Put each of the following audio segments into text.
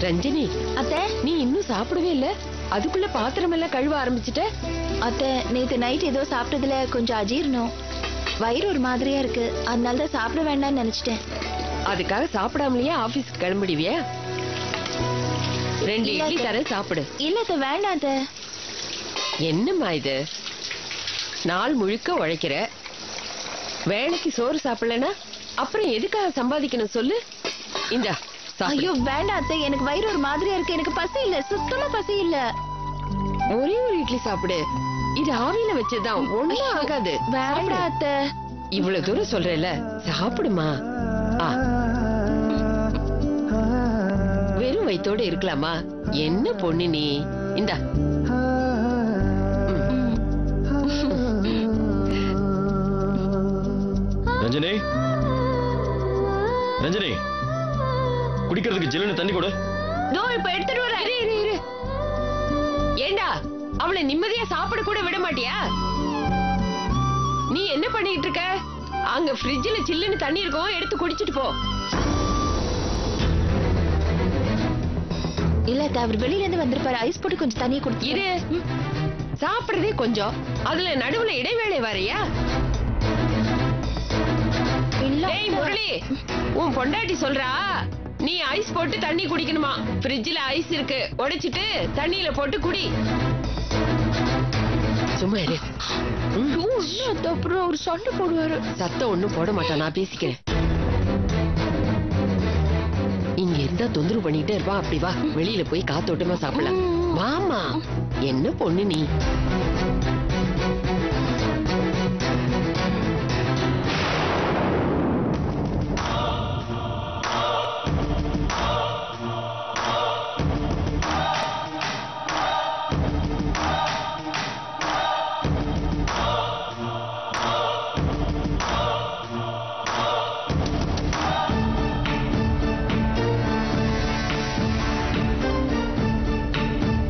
ரஞ்சினி, அத்தை நீ இன்னும் சாப்பிடவே இல்ல, அதுக்குள்ள பாத்திரம் எல்லாம் கழுவ ஆரம்பிச்சிட்ட? அத்தை நேத்து நைட் ஏதோ சாப்பிட்டதுல கொஞ்சம் அஜீர்ணம், வயிறு ஒரு மாதிரியா இருக்கு, அதனால தான் சாப்பிட வேண்டாம்னு நினைச்சிட்டேன். அதுக்காக சாப்பிடாமலேயே ஆபீஸ்க்கு கிளம்பிடுவியா? 2 இட்லி தரேன், சாப்பிடு. இல்ல அத்தை, வேண்டாம் அத்தை. என்னம்மா இது, நாள் முழுக்க உழைக்கிற, வேலைக்கு சோறு சாப்பிடலனா அப்புறம் எதுக்காக சம்பாதிக்கணும் சொல்லு? இந்த ஐயோ வேண்டாம் அத்தை, எனக்கு வயிறு ஒரு மாதிரியா இருக்கு, எனக்கு பசி இல்ல, சுத்தமா பசி இல்ல. ஒரே ஒரு இட்லி சாப்பிடு, இது ஆவியில வச்சதுதான், ஒண்ணும் ஆகாது. வேண்டாம் அத்தை. இவ்வளவு தூரம் சொல்றேல, சாப்பிடுமா. வெறும் வயித்தோட இருக்கலாமா? என்ன பொண்ணு நீ, இந்தா. ரஞ்சனி, ரஞ்சனி, குடிக்கிறதுக்கு ஜில்லுன்னு தண்ணி கொடு. இப்ப எடுத்துட்டு வர. இரு. ஏண்டா அவளை நிம்மதியா சாப்பிட கூட விட மாட்டியா? நீ என்ன பண்ணிட்டு இருக்க? அங்க ஃப்ரிட்ஜ்ல சில்லுன்னு தண்ணி இருக்கும், எடுத்து குடிச்சிட்டு போ. இல்ல அத்தை, அவர் வெளியில இருந்து வந்திருப்பாரு, ஐஸ் போட்டு கொஞ்சம் தண்ணியை குடிச்சு. இரு, சாப்பிடுறதே கொஞ்சம், அதுல நடுவுல இடைவேளை வரையா? ஏய் முரளி, உன் பொண்டாட்டி சொல்றா நீ ஐஸ் போட்டு தண்ணி குடிக்கணுமா? ஃப்ரிட்ஜ்ல ஐஸ் இருக்கு, உடைச்சிட்டு தண்ணியில போட்டு குடி. சும்மா இரு. அப்புறம் ஒரு சண்டை போடுவாரு. சத்தம் ஒண்ணும் போட மாட்டான், நான் பேசிக்கிறேன். இங்க இருந்தா தொந்தரவு பண்ணிட்டே இருப்பான். அப்படி வா, வெளியில போய் காத்தோட்டமா சாப்பிடலாம். வாமா, என்ன பொண்ணு நீ.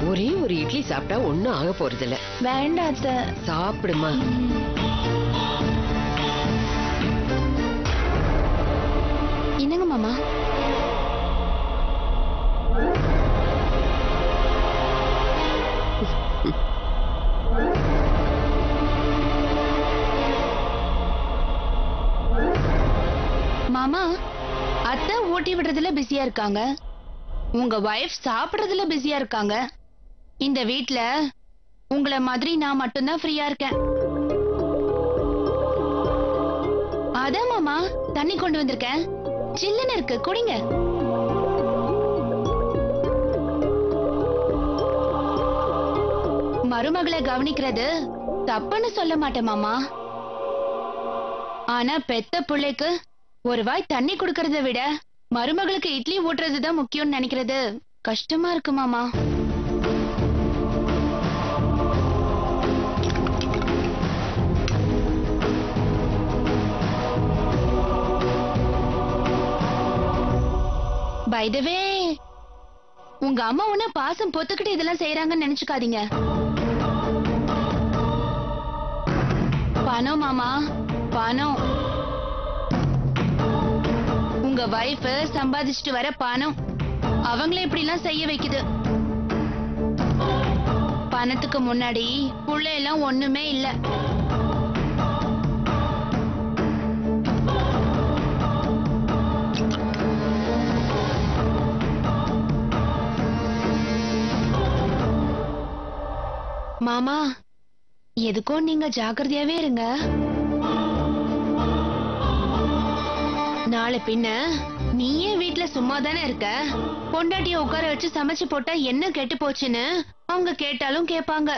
ஒரே ஒரு இட்லி சாப்பிட்டா ஒண்ணும் ஆக போறது இல்ல. வேண்டாம் அத்தை. சாப்பிடுமா. என்னங்க மாமா? மாமா, அத்தை ஊட்டி விடுறதுல பிஸியா இருக்காங்க, உங்க வைஃப் சாப்பிடுறதுல பிஸியா இருக்காங்க. இந்த வீட்ல உங்களை மாதிரி நான் மட்டும்தான் ஃப்ரீயா இருக்கேன். அதான் மாமா தண்ணி கொண்டு வந்திருக்கேன், சில்லுன்னு இருக்கு, குடிங்க. மருமகளை கவனிக்கிறது தப்புன்னு சொல்ல மாட்டேன் மாமா, ஆனா பெத்த பிள்ளைக்கு ஒரு வாய் தண்ணி குடுக்கறத விட மருமகளுக்கு இட்லி ஊட்டுறதுதான் முக்கியம்னு நினைக்கிறது கஷ்டமா இருக்கு மாமா. பை தி வே, உங்க அம்மா உன்ன பாசம் பொத்துக்கிட்டு இதெல்லாம் செய்யறாங்கன்னு நினைச்சுக்காதீங்க. பணம் மாமா, பணம். உங்க வைஃப் சம்பாதிச்சுட்டு வர பணம் அவங்கள இப்படி எல்லாம் செய்ய வைக்குது. பணத்துக்கு முன்னாடி புள்ள எல்லாம் ஒண்ணுமே இல்ல. மாமா, எதுக்கும் நீங்க ஜாக்கிரதையாவே இருங்க. நாளை பின்ன நீயே வீட்டுல சும்மா தானே இருக்க, பொண்டாட்டிய உட்கார வச்சு சமைச்சு போட்டா என்ன கெட்டு போச்சுன்னு அவங்க கேட்டாலும் கேட்பாங்க.